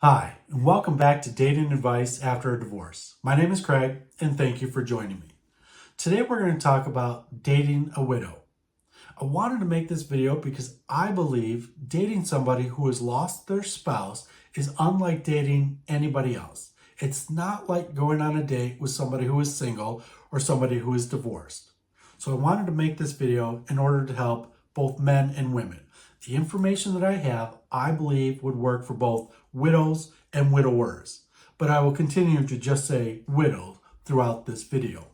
Hi, and welcome back to Dating Advice After a Divorce. My name is Craig, and thank you for joining me. Today we're going to talk about dating a widow. I wanted to make this video because I believe dating somebody who has lost their spouse is unlike dating anybody else. It's not like going on a date with somebody who is single or somebody who is divorced. So I wanted to make this video in order to help both men and women. The information that I have, I believe, would work for both widows and widowers, but I will continue to just say widows throughout this video.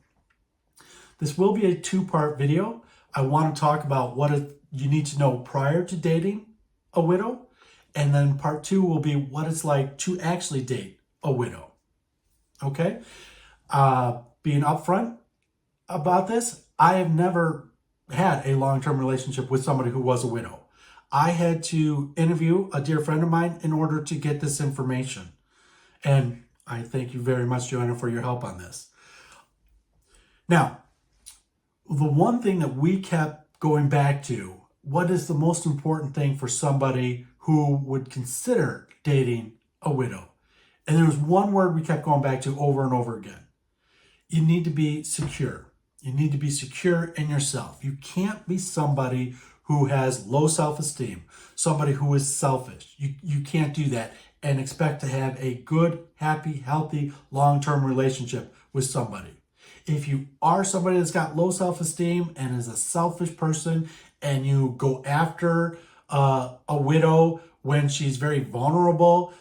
This will be a two-part video. I want to talk about what you need to know prior to dating a widow, and then part two will be what it's like to actually date a widow. Okay? Being upfront about this, I have never had a long-term relationship with somebody who was a widow. I had to interview a dear friend of mine in order to get this information. And I thank you very much, Joanna, for your help on this. Now, the one thing that we kept going back to, what is the most important thing for somebody who would consider dating a widow? And there was one word we kept going back to over and over again. You need to be secure. You need to be secure in yourself. You can't be somebody who has low self-esteem, somebody who is selfish. You can't do that and expect to have a good, happy, healthy, long-term relationship with somebody. If you are somebody that's got low self-esteem and is a selfish person and you go after a widow when she's very vulnerable,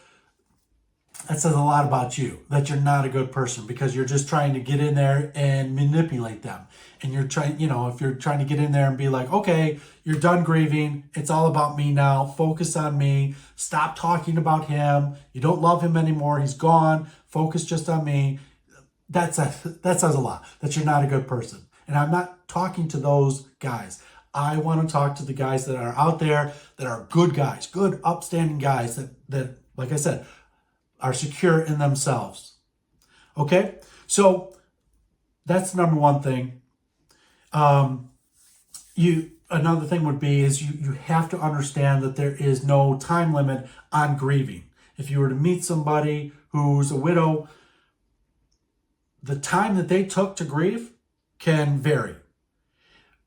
that says a lot about you, that you're not a good person because you're just trying to get in there and manipulate them. And you're trying, if you're trying to get in there and be like, okay, you're done grieving. It's all about me now. Focus on me. Stop talking about him. You don't love him anymore. He's gone. Focus just on me. That says a lot, that you're not a good person. And I'm not talking to those guys. I want to talk to the guys that are out there that are good guys, good, upstanding guys that like I said, are secure in themselves. Okay? So that's number one thing. Another thing would be is you have to understand that there is no time limit on grieving. If you were to meet somebody who's a widow, the time that they took to grieve can vary.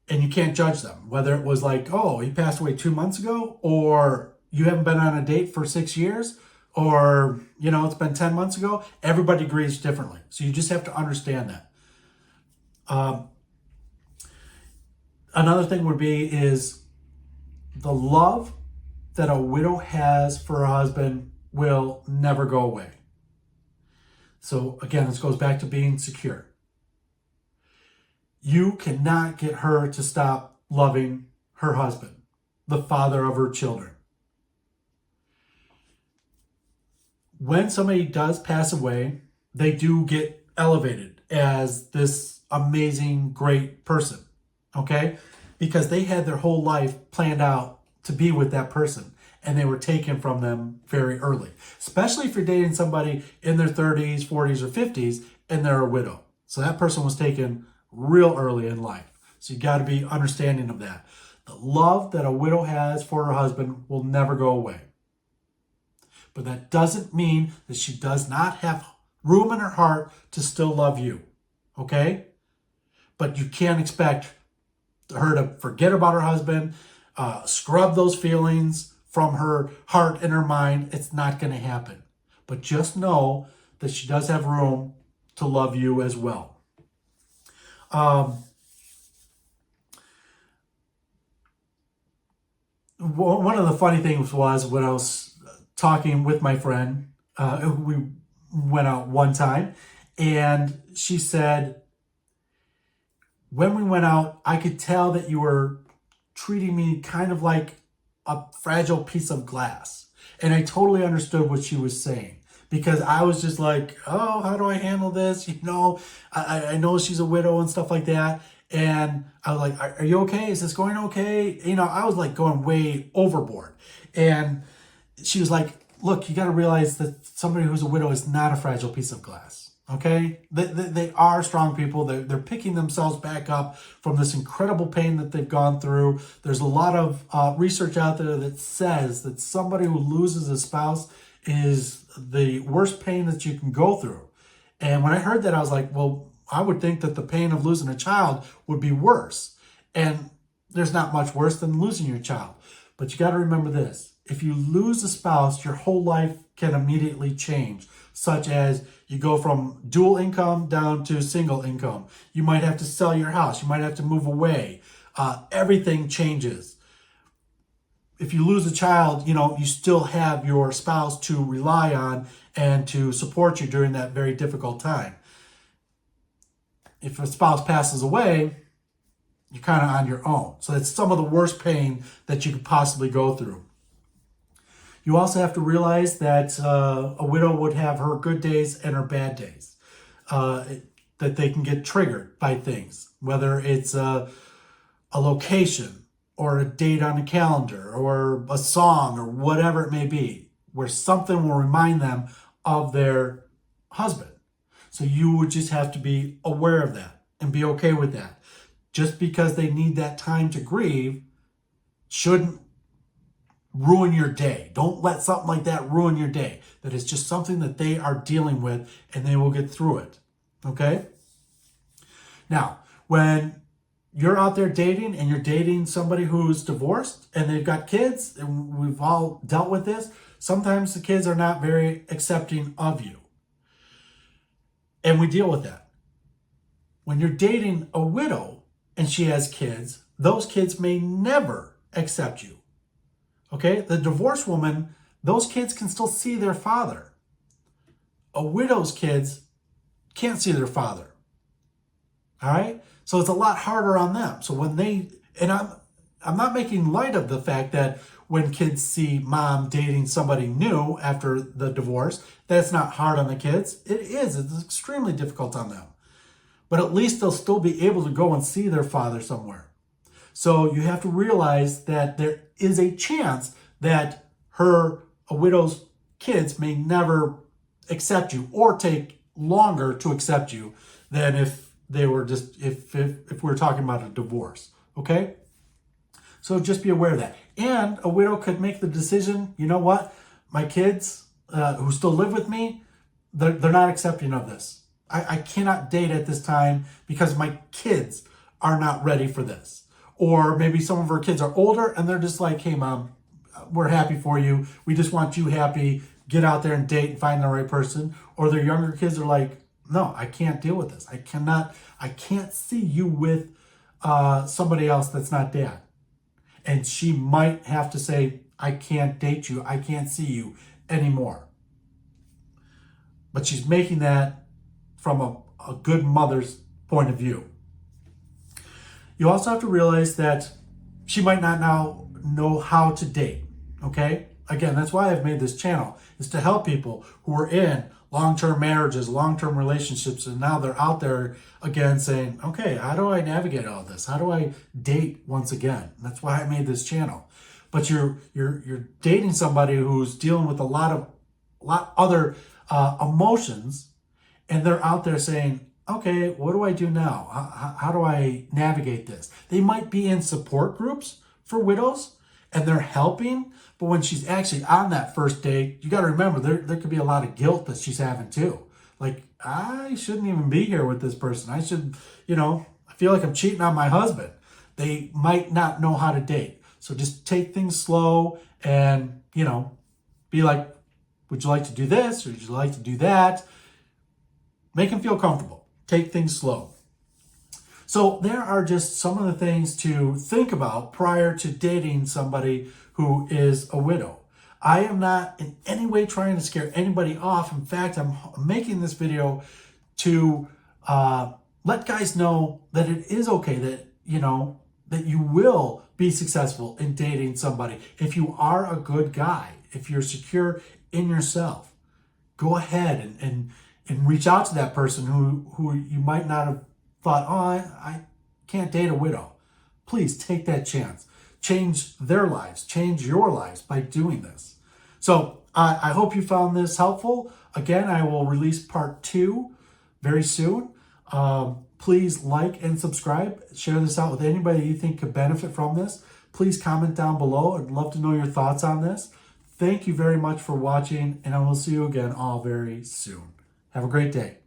And you can't judge them. Whether it was like, oh, he passed away 2 months ago, or you haven't been on a date for 6 years, or, it's been 10 months ago. Everybody grieves differently. So you just have to understand that. Another thing would be is the love that a widow has for her husband will never go away. So again, this goes back to being secure. You cannot get her to stop loving her husband, the father of her children. When somebody does pass away, they do get elevated as this amazing, great person, okay? Because they had their whole life planned out to be with that person, and they were taken from them very early. Especially if you're dating somebody in their 30s, 40s, or 50s, and they're a widow. So that person was taken real early in life. So you got to be understanding of that. The love that a widow has for her husband will never go away. But that doesn't mean that she does not have room in her heart to still love you, okay? But you can't expect her to forget about her husband, scrub those feelings from her heart and her mind. It's not going to happen. But just know that she does have room to love you as well. One of the funny things was when I was talking with my friend, we went out one time, and she said, when we went out, I could tell that you were treating me kind of like a fragile piece of glass. And I totally understood what she was saying, because I was just like, oh, how do I handle this? I know she's a widow and stuff like that. And I was like, are you okay? Is this going okay? I was like going way overboard. And she was like, look, you got to realize that somebody who's a widow is not a fragile piece of glass. Okay? They are strong people. They're picking themselves back up from this incredible pain that they've gone through. There's a lot of research out there that says that somebody who loses a spouse is the worst pain that you can go through. And when I heard that, I was like, well, I would think that the pain of losing a child would be worse. And there's not much worse than losing your child. But you got to remember this. If you lose a spouse, your whole life can immediately change, such as you go from dual income down to single income. You might have to sell your house. You might have to move away. Everything changes. If you lose a child, you still have your spouse to rely on and to support you during that very difficult time. If a spouse passes away, you're kind of on your own. So that's some of the worst pain that you could possibly go through. You also have to realize that a widow would have her good days and her bad days. That they can get triggered by things, whether it's a location or a date on a calendar or a song or whatever it may be, where something will remind them of their husband. So you would just have to be aware of that and be okay with that. Just because they need that time to grieve shouldn't ruin your day. Don't let something like that ruin your day. That is just something that they are dealing with and they will get through it. Okay? Now, when you're out there dating and you're dating somebody who's divorced and they've got kids, and we've all dealt with this, sometimes the kids are not very accepting of you. And we deal with that. When you're dating a widow and she has kids, those kids may never accept you. Okay? The divorced woman, those kids can still see their father. A widow's kids can't see their father. All right? So it's a lot harder on them. So when and I'm not making light of the fact that when kids see mom dating somebody new after the divorce, that's not hard on the kids. It is. It's extremely difficult on them. But at least they'll still be able to go and see their father somewhere. So you have to realize that there is a chance that a widow's kids may never accept you or take longer to accept you than if they were if we're talking about a divorce. Okay? So just be aware of that. And a widow could make the decision, you know what? My kids who still live with me, they're not accepting of this. I cannot date at this time because my kids are not ready for this. Or maybe some of her kids are older and they're just like, hey, mom, we're happy for you. We just want you happy. Get out there and date and find the right person. Or their younger kids are like, no, I can't deal with this. I can't see you with somebody else that's not dad. And she might have to say, I can't date you. I can't see you anymore. But she's making that from a good mother's point of view. You also have to realize that she might not now know how to date, okay? Again, that's why I've made this channel, is to help people who are in long-term marriages, long-term relationships, and now they're out there again saying, okay, how do I navigate all this? How do I date once again? And that's why I made this channel. But you're dating somebody who's dealing with a lot other emotions, and they're out there saying, okay, what do I do now? How do I navigate this? They might be in support groups for widows and they're helping, but when she's actually on that first date, you got to remember there could be a lot of guilt that she's having too. Like, I shouldn't even be here with this person. I should, I feel like I'm cheating on my husband. They might not know how to date. So just take things slow and, be like, would you like to do this? Or would you like to do that? Make them feel comfortable. Take things slow. So there are just some of the things to think about prior to dating somebody who is a widow. I am not in any way trying to scare anybody off. In fact, I'm making this video to let guys know that it is okay, that, that you will be successful in dating somebody. If you are a good guy, if you're secure in yourself, go ahead and reach out to that person who you might not have thought, oh, I can't date a widow. Please take that chance. Change their lives. Change your lives by doing this. So I hope you found this helpful. Again, I will release part 2 very soon. Please like and subscribe. Share this out with anybody you think could benefit from this. Please comment down below. I'd love to know your thoughts on this. Thank you very much for watching, and I will see you again all very soon. Have a great day.